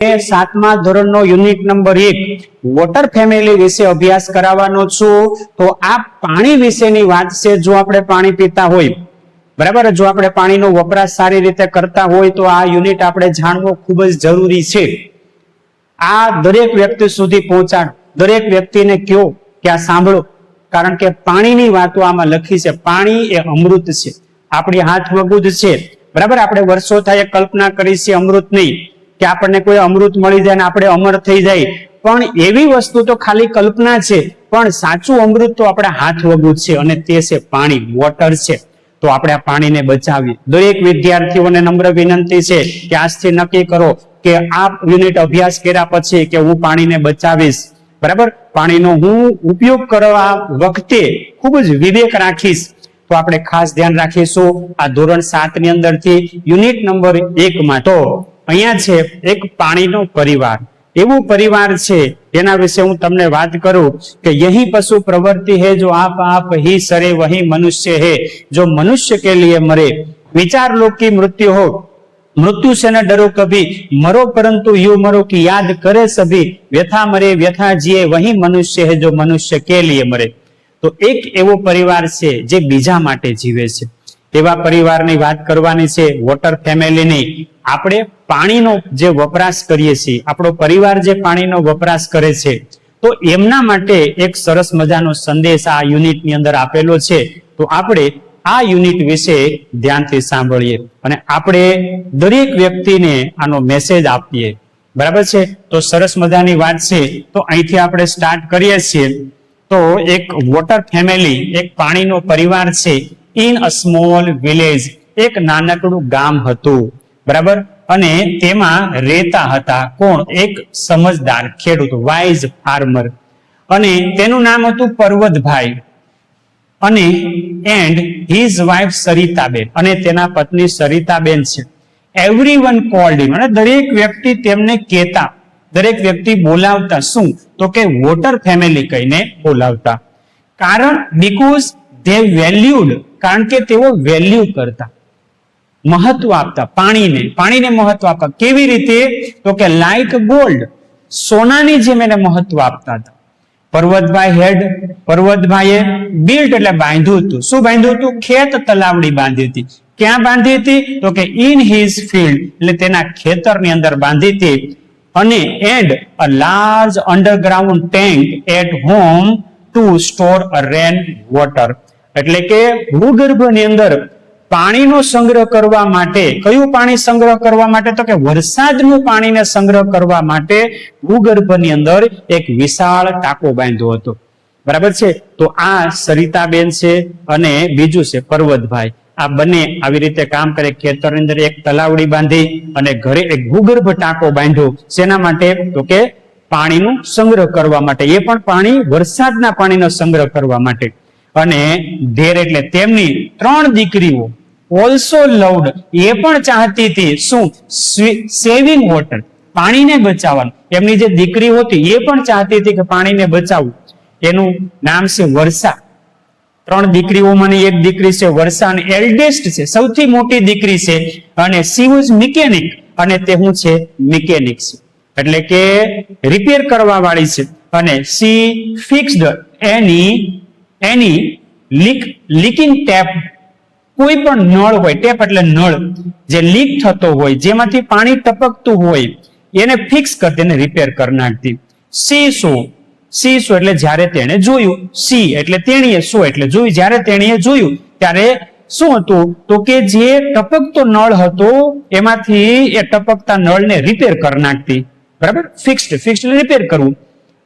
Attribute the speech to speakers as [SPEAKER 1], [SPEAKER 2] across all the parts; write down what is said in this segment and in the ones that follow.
[SPEAKER 1] સાતમા ધોરણનો unit number 1 water family વિશે અભ્યાસ કરાવવાનો છું. તો આ પાણી વિશેની વાત છે. જો આપણે પાણી પીતા હોય, બરાબર, જો આપણે પાણીનો વપરાશ સારી રીતે કરતા હોય તો આ યુનિટ આપણે જાણવો ખૂબ જ જરૂરી છે. આ દરેક વ્યક્તિ સુધી પહોંચાડ, દરેક વ્યક્તિને કહો કે આ સાંભળો, કારણ કે પાણીની વાતો આમાં લખી છે. પાણી એ અમૃત છે, આપણી હાથ વગું જ છે, બરાબર. આપણે વર્ષો થાય કલ્પના કરી છે અમૃત નહીં, કે આપણને કોઈ અમૃત મળી જાય ને આપણે અમર થઈ જાય, પણ એવી વસ્તુ તો ખાલી કલ્પના છે. પણ સાચું અમૃત તો આપણા હાથ વગું છે, અને તે છે પાણી, વોટર છે. તો આપણે આ પાણીને બચાવીએ. દરેક વિદ્યાર્થીઓને નમ્ર વિનંતી છે કે આજથી નક્કી કરો કે આ યુનિટ અભ્યાસ કર્યા પછી કે હું પાણીને બચાવીશ, બરાબર. પાણીનો હું ઉપયોગ કરવા વખતે ખૂબ જ વિવેક રાખીશ. તો આપણે ખાસ ધ્યાન રાખીશું આ ધોરણ 7 ની અંદરથી યુનિટ નંબર 1 માં. તો અહીંયા છે એક પાણીનો પરિવાર. એવું પરિવાર છે એના વિશે હું તમને વાત કરું કે यही पशु प्रवृत्ति है जो आप ही सरे वही मनुष्य है जो मनुष्य के लिए मरे विचार लो की मृत्यु हो मृत्यु से न डरो कभी मरो परंतु यू मरो की याद करे सभी व्यथा मरे व्यथा जिए वही मनुष्य है जो मनुष्य के लिए मरे. तो एक एवो परिवार છે જે બીજા માટે જીવે છે. એવા પરિવારની વાત કરવાની છે, વોટર ફેમિલીની. આપણે પાણીનો જે વપરાશ કરીએ છીએ, આપણો પરિવાર જે પાણીનો વપરાશ કરે છે, તો એમના માટે એક સરસ મજાનો સંદેશ આ યુનિટની અંદર આપેલો છે. તો આપણે આ યુનિટ વિશે ધ્યાનથી સાંભળીએ અને આપણે દરેક વ્યક્તિને આનો મેસેજ આપીએ, બરાબર છે. તો સરસ મજાની વાત છે. તો અહીંથી આપણે સ્ટાર્ટ કરીએ છીએ. તો એક વોટર ફેમિલી, એક પાણીનો પરિવાર છે. ઇન અ સ્મોલ વિલેજ, એક નાનકડું ગામ હતું, બરાબર. અને તેમાં રહેતા હતા કોણ? એક સમજદાર ખેડૂત, વાઇઝ ફાર્મર, અને તેનું નામ હતું પર્વતભાઈ, અને એન્ડ હિઝ વાઇફ સરિતાબેન, અને તેના પત્ની સરિતાબેન છે. એવરીવન કોલ્ડ હિમ, અને દરેક વ્યક્તિ તેમને કહેતા, દરેક વ્યક્તિ બોલાવતા શું? તો કે વોટર ફેમિલી કહીને બોલાવતા. કારણ બીકોઝ ધે વેલ્યુડ, કારણ કે તેઓ વેલ્યુ કરતા, મહત્વ આપતા પાણીને, પાણીને મહત્વ આપતા. કેવી રીતે? તો કે લાઈક ગોલ્ડ, સોનાની જેમ એને મહત્વ આપતા હતા. પર્વતભાઈ હેડ, પર્વતભાઈએ બિલ્ટ એટલે બાંધ્યું હતું. શું બાંધ્યું હતું? ખેત તલાવડી બાંધી હતી. ક્યાં બાંધી હતી? તો કે ઇન હિઝ ફિલ્ડ, એટલે તેના ખેતરની અંદર બાંધી હતી. અને and a large underground tank at home to store a rain water, એટલે કે ભૂગર્ભની અંદર પાણીનો સંગ્રહ કરવા માટે. કયું પાણી સંગ્રહ કરવા માટે? તો કે વરસાદનું પાણીને સંગ્રહ કરવા માટે ભૂગર્ભની અંદર એક વિશાળ ટાંકો બાંધ્યો હતો, બરાબર છે. તો આ સરિતાબેન છે અને બીજું છે પર્વતભાઈ. આ બંને આવી રીતે કામ કરે. ખેતરની અંદર એક તલાવડી બાંધી અને ઘરે એક ભૂગર્ભ ટાંકો બાંધ્યો. શેના માટે? તો કે પાણીનો સંગ્રહ કરવા માટે. એ પણ પાણી, વરસાદના પાણીનો સંગ્રહ કરવા માટે. અને ધેર એટલે તેમની 3 દીકરીઓ ઓલ્સો લવડ, એ પણ ચાહતી હતી શું? સેવિંગ વોટર, પાણીને બચાવવાનું. એમની જે દીકરી હતી એ પણ ચાહતી હતી કે પાણીને બચાવવું. એનું નામ છે વર્ષા. 3 દીકરીઓમાંની એક દીકરી છે વર્ષા, અને એલ્ડેસ્ટ છે, સૌથી મોટી દીકરી છે. અને સી વોઝ મિકેનિક, અને તે શું છે? મિકેનિક છે, એટલે કે રિપેર કરવા વાળી છે. અને સી ફિક્સ્ડ એની લીકિંગ ટેપ, કોઈ પણ નળ હોય, ટેપ એટલે નળ જે લીક થતો હોય, જેમાંથી પાણી ટપકતું હોય, એને ફિક્સ કરતી, એને રિપેર કરી નાખતી. સી શું એટલે જ્યારે તેણે જોયું. સી એટલે તેણીએ, શું એટલે જોયું. જ્યારે તેણીએ જોયું ત્યારે શું હતું? તો કે જે ટપકતો નળ હતો એમાંથી એ ટપકતા નળને રિપેર કરી નાખતી, બરાબર. ફિક્સ્ડ રિપેર કરવું.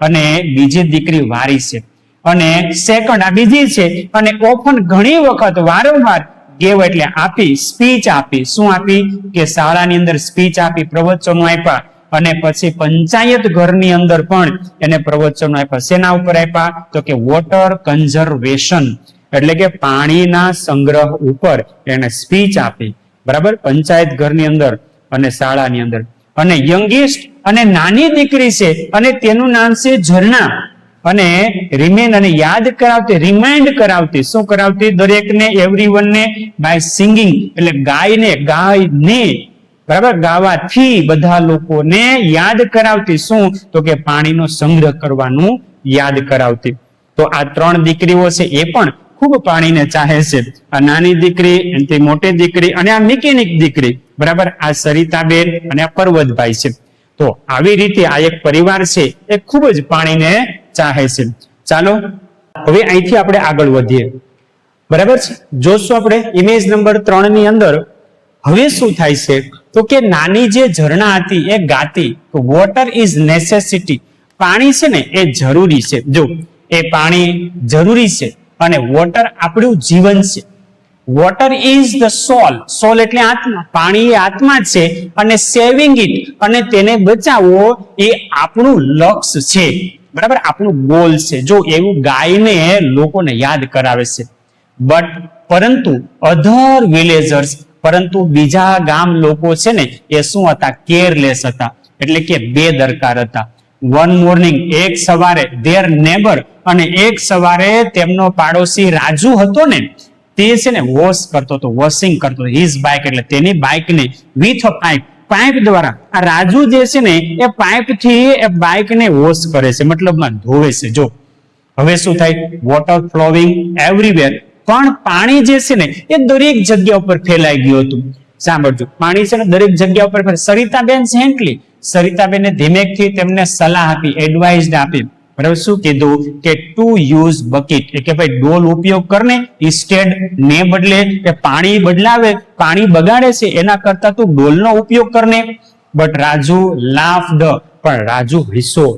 [SPEAKER 1] અને બીજી દીકરી વારી છે, અને સેકન્ડ આ બીજી છે. અને ઓફન, ઘણી વખત, વારંવાર, ગેવ એટલે આપી, સ્પીચ આપી. શું આપી? કે શાળાની અંદર સ્પીચ આપી, પ્રવચનો આપ્યા. અને પછી પંચાયત ઘરની અંદર પણ એને પ્રવચનો આપ્યા. શેના ઉપર આપ્યા? તો કે વોટર કન્ઝર્વેશન, એટલે કે પાણીના સંગ્રહ ઉપર એને સ્પીચ આપી, બરાબર. પંચાયત ઘરની અંદર અને શાળાની અંદર. અને યંગેસ્ટ, અને નાની દીકરી છે, અને તેનું નામ છે ઝરણા. અને રિમેન, અને યાદ કરાવતી, રિમાઇન્ડ કરાવતી. શું કરાવતી? દરેકને, એવરીવનને, બાય સિંગિંગ, એટલે ગાયને બરાબર, ગાવાથી બધા લોકોને યાદ કરાવતી. શું? તો કે પાણીનો સંગ્રહ કરવાનું યાદ કરાવતી. તો આ 3 દીકરીઓ છે એ પણ ખૂબ પાણીને ચાહે છે. આ નાની દીકરી, એનાથી મોટી દીકરી અને આ મિકેનિક દીકરી, બરાબર, આ સરિતાબેન અને આ પર્વતભાઈ છે. તો આવી રીતે આ એક પરિવાર છે એ ખૂબ જ પાણીને ચાહે છે. ચાલો હવે અહીંથી આપણે આગળ વધીએ. બરાબર છે, જોશું આપણે ઇમેજ નંબર 3 ની અંદર હવે શું થાય છે તો કે નાની જે ઝરણા હતી એ ગાતી વોટર ઇઝ નેસેસિટી, પાણી છે ને એ જરૂરી છે. જો એ પાણી જરૂરી છે અને વોટર આપણું જીવન છે. વોટર ઇઝ ધ સોલ, સોલ એટલે આત્મા, પાણી એ આત્મા છે અને સેવિંગ ઇટ, અને તેને બચાવવો એ આપણું લક્ષ્ય છે. બરાબર, આપણું ગોલ છે. જો એવું ગાયને લોકોને યાદ કરાવે છે. પરંતુ અધર વિલેજર્સ, પરંતુ બીજા ગામ લોકો છે ને એ શું હતા? કેરલેસ હતા, એટલે કે બેદરકાર હતા. વન મોર્નિંગ, એક સવારે ધેર નેબર, અને એક સવારે તેમનો પાડોશી રાજુ હતો ને તે છે ને વોશ કરતો હતો, વોશિંગ કરતો હતો હિઝ બાઇક, એટલે તેની બાઇકને વિથ અ પાઇપ દ્વારા આ રાજુ જે છે ને એ પાઇપ થી એ બાઇકને વોશ કરે છે, મતલબમાં ધોવે છે. જો હવે શું થાય? વોટર ફ્લોવિંગ એવરીવેર, પણ પાણી જે છે ને એ દરેક જગ્યા ઉપર ફેલાઈ ગયું હતું. સાંભળજો, પાણી છે ને દરેક જગ્યા ઉપર. સરિતાબેન જેન્ટલી, સરિતાબેને ધીમેકથી તેમને સલાહ આપી, એડવાઇઝ આપી. બરાબર, શું કીધું કે ટુ યુઝ બકેટ, કે ભાઈ ડોલ ઉપયોગ કરને, ઇન્સ્ટેડ ને બદલે કે પાણી બદલાવે, પાણી બગાડે છે એના કરતા તું ડોલનો ઉપયોગ કરને. બટ રાજુ લાફ્ડ, પણ રાજુ હસ્યો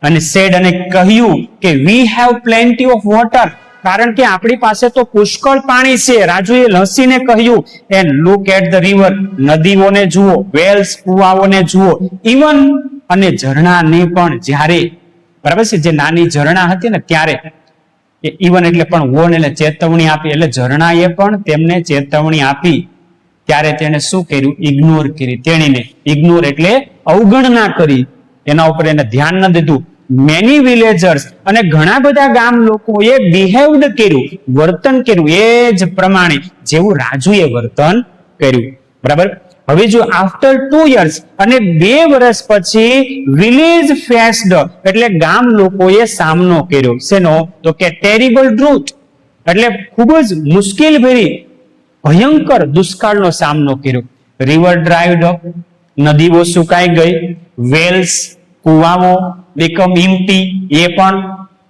[SPEAKER 1] અને સેડ, અને કહ્યું કે we have plenty of water, કારણ કે આપણી પાસે તો પુષ્કળ પાણી છે. રાજુએ હસીને કહ્યું, and look at the river, નદીઓને જુઓ, વેલ્સ, કુવાઓને જુઓ, ઇવન, અને ઝરણાને પણ. જ્યારે, બરાબર છે, જે નાની ઝરણા હતી ને ત્યારે ઇવન એટલે પણ વોન એટલે ચેતવણી આપી, એટલે ઝરણાએ પણ તેમને ચેતવણી આપી. ત્યારે તેને શું કર્યું? ઇગ્નોર કરી. તેણીને ઇગ્નોર એટલે અવગણના કરી, એના ઉપર એને ધ્યાન ન દીધું. મેની વિલેજર્સ, અને ઘણા બધા ગામ લોકોએ બિહેવ્ડ કર્યું, વર્તન કર્યું એ જ પ્રમાણે જેવું રાજુએ વર્તન કર્યું. બરાબર, હવે જો આફ્ટર 2 years, અને 2 વર્ષ પછી વિલેજ ફેસ્ડ, એટલે ગામ લોકોએ સામનો કર્યો. શેનો? તો કે ટેરિબલ ડ્રુથ, એટલે ખૂબ જ મુશ્કેલ ભરી ભયંકર દુષ્કાળનો સામનો કર્યો. રિવર ડ્રાઈડ અપ, નદીઓ સુકાઈ ગઈ. વેલ્સ, કુવાઓ બીકમ ઇમ્પટી, એ પણ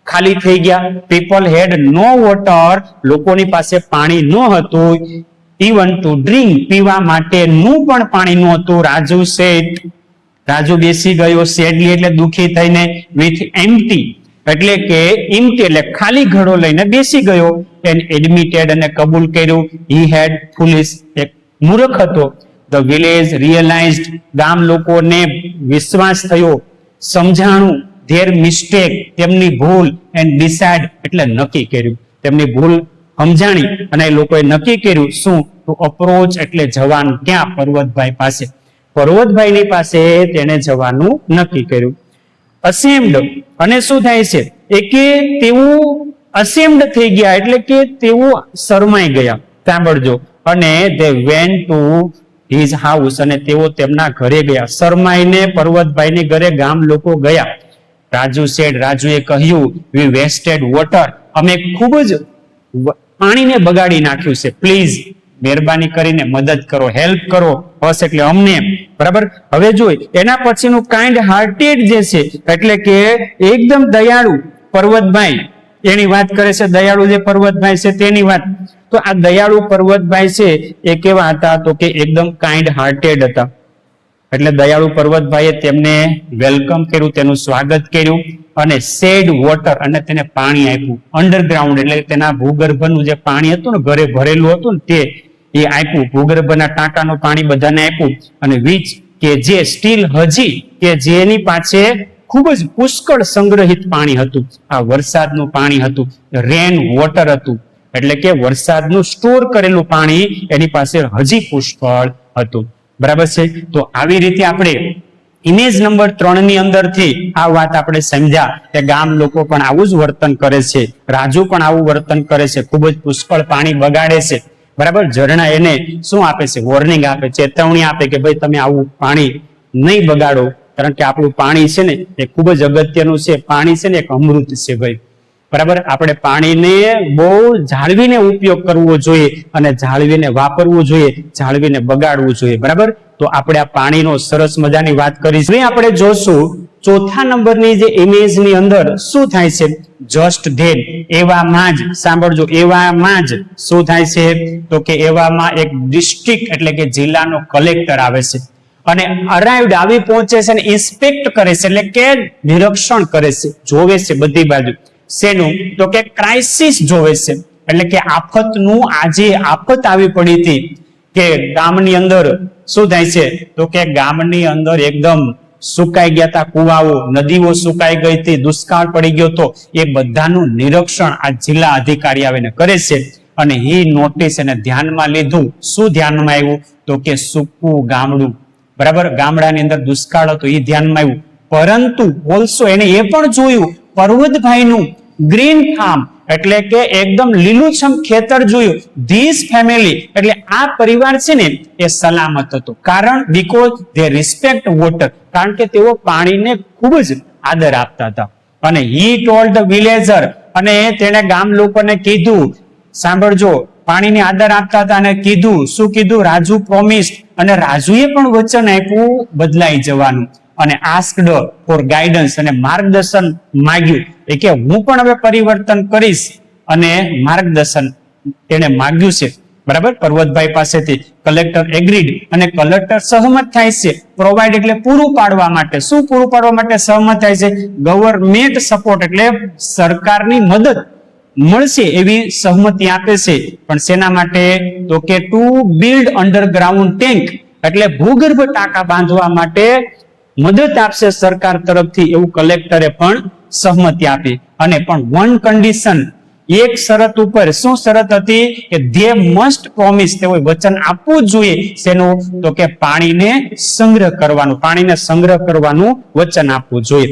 [SPEAKER 1] ખાલી થઈ ગયા. પીપલ હેડ નો વોટર, લોકોની પાસે પાણી ન હતું. ઇવન ટુ ડ્રિંક, પીવા માટેનું પણ પાણી નહોતું. રાજુ સેડ, રાજુ બેસી ગયો, સેડલી એટલે દુખી થઈને, વિથ એમ્પ્ટી એટલે કે ઇમ્પ્ટી એટલે ખાલી ઘડો લઈને બેસી ગયો. એન્ડ એડમિટેડ, અને કબૂલ કર્યું, હી હેડ ફુલિશ, એક મૂર્ખ હતો. ધ વિલેજ રિયલાઇઝડ, ગામ લોકોને વિશ્વાસ થયો, સમજાણું, ધેર મિસ્ટેક, તેમની ભૂલ, એન્ડ ડિસાઇડ એટલે નક્કી કર્યું, તેમની ભૂલ સમજાણી અને એ લોકોએ નક્કી કર્યું. શું? તો અપ્રોચ એટલે જવાનું. ક્યાં? પર્વતભાઈ પાસે. પર્વતભાઈની પાસે તેને જવાનું નક્કી કર્યું. અસેમ્ડ, અને શું થાય છે એ કે તેઓ અસેમ્ડ થઈ ગયા, એટલે કે તેઓ શરમાઈ ગયા. સાંભળજો, અને they went to his house, અને તેઓ તેમના ઘરે ગયા. શરમાઈને પર્વતભાઈને ઘરે ગામ લોકો ગયા. રાજુ સેડ, રાજુએ કહ્યું, we wasted water, અમે ખૂબ જ પાણીને બગાડી નાખ્યું છે. પ્લીઝ, મહેરબાની કરીને મદદ કરો, હેલ્પ કરો. બસ એટલે અમને. બરાબર, હવે જોઈ એના પછીનું કાઇન્ડ હાર્ટેડ જે છે, એટલે કે એકદમ દયાળુ પર્વતભાઈ, એની વાત કરે છે. દયાળુ જે પર્વતભાઈ છે તેની વાત. તો આ દયાળુ પર્વતભાઈ છે એ કેવા હતા? તો કે એકદમ કાઇન્ડ હાર્ટેડ હતા. એટલે દયાળુ પર્વતભાઈએ તેમને વેલકમ કર્યું, તેનું સ્વાગત કર્યું, અને સેડ વોટર, અને તેને પાણી આપ્યું. અંડરગ્રાઉન્ડ એટલે તેના ભૂગર્ભનું જે પાણી હતું ને, ઘરે ભરેલું હતું ને તે એ આપ્યું. ભૂગર્ભના ટાંકાનું પાણી બધાને આપ્યું. અને વીચ, કે જે સ્ટીલ હજી, કે જેની પાસે ખૂબ જ પુષ્કળ સંગ્રહિત પાણી હતું. આ વરસાદનું પાણી હતું, રેન વોટર હતું, એટલે કે વરસાદનું સ્ટોર કરેલું પાણી એની પાસે હજી પુષ્કળ હતું. બરાબર છે, તો આવી રીતે આપણે ઇમેજ નંબર 3 ની અંદરથી આ વાત આપણે સમજ્યા કે ગામ લોકો પણ આવું જ વર્તન કરે છે. રાજુ પણ આવું વર્તન કરે છે, ખૂબ જ પુષ્કળ પાણી બગાડે છે. બરાબર. ઝરણા એને શું આપે છે? વોર્નિંગ આપે, ચેતવણી આપે કે ભાઈ તમે આવું પાણી નહીં બગાડો, કારણ કે આપણું પાણી છે ને એ ખૂબ જ અગત્યનું છે. પાણી છે ને એક અમૃત છે ભાઈ, બરાબર. આપણે પાણીને બહુ જાળવીને ઉપયોગ કરવો જોઈએ અને જાળવીને વાપરવું જોઈએ, જાળવીને બગાડવું જોઈએ, બરાબર. તો આપણે આ પાણીનો સરસ મજાની વાત કરીશું. આપણે જોશું ચોથા નંબરની જે ઇમેજની અંદર શું થાય છે? જસ્ટ ધેન, એવામાં જ, સાંભળજો, એવામાં જ શું થાય છે? તો કે એવામાં એક ડિસ્ટ્રિક્ટ એટલે કે જિલ્લાનો કલેક્ટર આવે છે અને અરાઇવડ આવી પહોંચે છે અને ઇન્સ્પેક્ટ કરે છે, એટલે કે નિરીક્ષણ કરે છે, જોવે છે બધી બાજુ. શેનું? તો કે ક્રાઇસિસ જોવે છે, એટલે કે આફતનું, આજે આફત આવી પડી હતી કે ગામની અંદર શું થાય છે? તો કે ગામની અંદર એકદમ સુકાઈ ગયા હતા કુવાઓ, નદીઓ સુકાઈ ગઈ હતી, દુષ્કાળ પડી ગયો હતો. એ બધાનું નિરીક્ષણ આ જિલ્લા અધિકારી આવીને કરે છે અને એ નોટિસ એને ધ્યાનમાં લીધું. શું ધ્યાનમાં આવ્યું? તો કે સૂકું ગામડું, બરાબર. ગામડાની અંદર દુષ્કાળ હતો એ ધ્યાનમાં આવ્યું, પરંતુ ઓલસો એને એ પણ જોયું પર્વતભાઈનું ગ્રીન ફાર્મ, એટલે કે એકદમ લીલુંછમ ખેતર જોયું. ધીસ ફેમિલી એટલે આ પરિવાર છે ને એ સલામત હતો. કારણ બીકોઝ ધે રિસ્પેક્ટ વોટર, કારણ કે તેઓ પાણીને ખૂબ જ આદર આપતા હતા. અને હી ટોલ્ડ ધ વિલેજર, અને તેણે ગામ લોકોને કીધું, સાંભળજો, પાણીને આદર આપતા હતા અને કીધું, શું કીધું? રાજુ પ્રોમિસ, અને રાજુએ પણ વચન આપ્યું બદલાઈ જવાનું, અને આસ્ક્ડ ફોર ગાઈડન્સ, અને માર્ગદર્શન માંગ્યું. એ કે હું પણ હવે પરિવર્તન કરીશ અને માર્ગદર્શન એને માંગ્યું છે, બરાબર, પર્વતભાઈ પાસેથી. કલેક્ટર એગ્રીડ, અને કલેક્ટર સહમત થાય છે. પ્રોવાઈડ એટલે પૂરું પાડવા માટે. શું પૂરું પાડવા માટે સહમત થાય છે? ગવર્મેન્ટ સપોર્ટ એટલે સરકારની મદદ મળશે એવી સહમતિ આપે છે. પણ શેના માટે? તો કે ટુ બિલ્ડ અંડરગ્રાઉન્ડ ટેન્ક, એટલે ભૂગર્ભ ટાંકા બાંધવા માટે મદદ આપશે સરકાર તરફથી, એવું કલેક્ટરે પણ સહમતિ આપી. અને પણ વન કન્ડિશન, એક શરત ઉપર. શું શરત હતી? કે ધે મસ્ટ પ્રોમિસ, તેઓ વચન આપવું જ જોઈએ. શેનું? તો કે પાણીને સંગ્રહ કરવાનું, પાણીને સંગ્રહ કરવાનું વચન આપવું જોઈએ.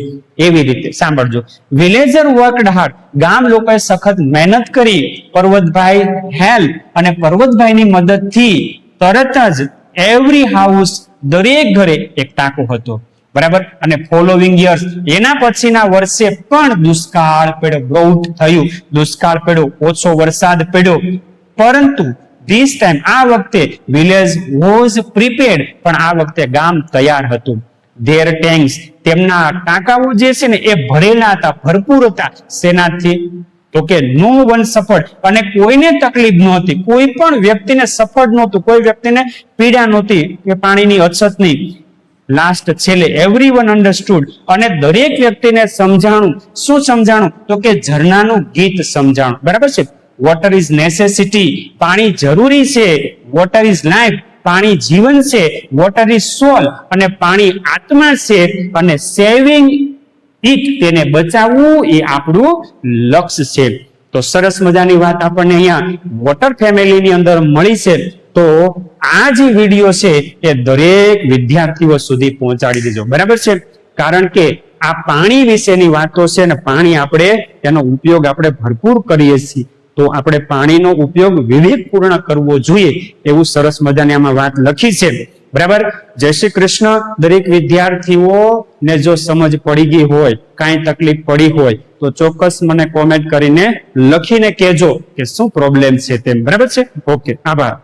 [SPEAKER 1] એવી રીતે સાંભળજો, વિલેજર વર્કડ હાર્ડ, ગામ લોકોએ સખત મહેનત કરી. પર્વતભાઈ હેલ્પ, અને પર્વતભાઈની મદદથી તરત જ એવરી હાઉસ, દરેક ઘરે એક ટાંકો હતો, બરાબર. અને ફોલોવિંગ યર્સ, એના પછીના વર્ષે પણ દુષ્કાળ પડ્યો, ડ્રાઉટ થયું, દુષ્કાળ પડ્યો, ઓછો વરસાદ પડ્યો. પરંતુ ધીસ ટાઈમ, આ વખતે વિલેજ વોઝ પ્રિપેર્ડ, પણ આ વખતે ગામ તૈયાર હતું. ધેર ટેન્ક્સ, તેમના ટાંકાઓ જે છે ને એ ભરેલા હતા, ભરપૂર હતા. શેનાથી? તો કે નો વન સફળ, અને કોઈને તકલીફ નહોતી, કોઈ પણ વ્યક્તિને સફળ નહોતું, કોઈ વ્યક્તિને પીડા નહોતી કે પાણીની અછત નહીં. લાસ્ટ છેલ્લે એવરીવન અન્ડરસ્ટુડ, અને દરેક વ્યક્તિને સમજાણું. શું સમજાણું? તો કે ઝરણાનું ગીત સમજાણું, બરાબર છે. વોટર ઇઝ નેસેસિટી, પાણી જરૂરી છે. વોટર ઇઝ લાઈફ, પાણી જીવન છે. વોટર ઇઝ સોલ, અને પાણી આત્મા છે. અને સેવિંગ ઇટ, તેને બચાવવું એ આપણું લક્ષ્ય છે. તો સરસ મજાની વાત આપણને અહીંયા વોટર ફેમિલીની અંદર મળી છે. તો આ જે વિડીયો છે એ દરેક વિદ્યાર્થીઓ સુધી પહોંચાડી દેજો, બરાબર છે. કારણ કે આ પાણી વિશેની વાતો છે ને, પાણી આપણે એનો ઉપયોગ આપણે ભરપૂર કરીએ છીએ, તો આપણે પાણીનો ઉપયોગ વિવેકપૂર્ણ કરવો જોઈએ, એવું સરસ મજાની આમાં વાત લખી છે, બરાબર. જય શ્રી કૃષ્ણ. દરેક વિદ્યાર્થીઓને જો સમજ પડી ગઈ હોય, કાંઈ તકલીફ પડી હોય, તો ચોક્કસ મને કોમેન્ટ કરીને લખીને કહેજો કે શું પ્રોબ્લેમ છે તેમ, બરાબર છે. ઓકે, આભાર.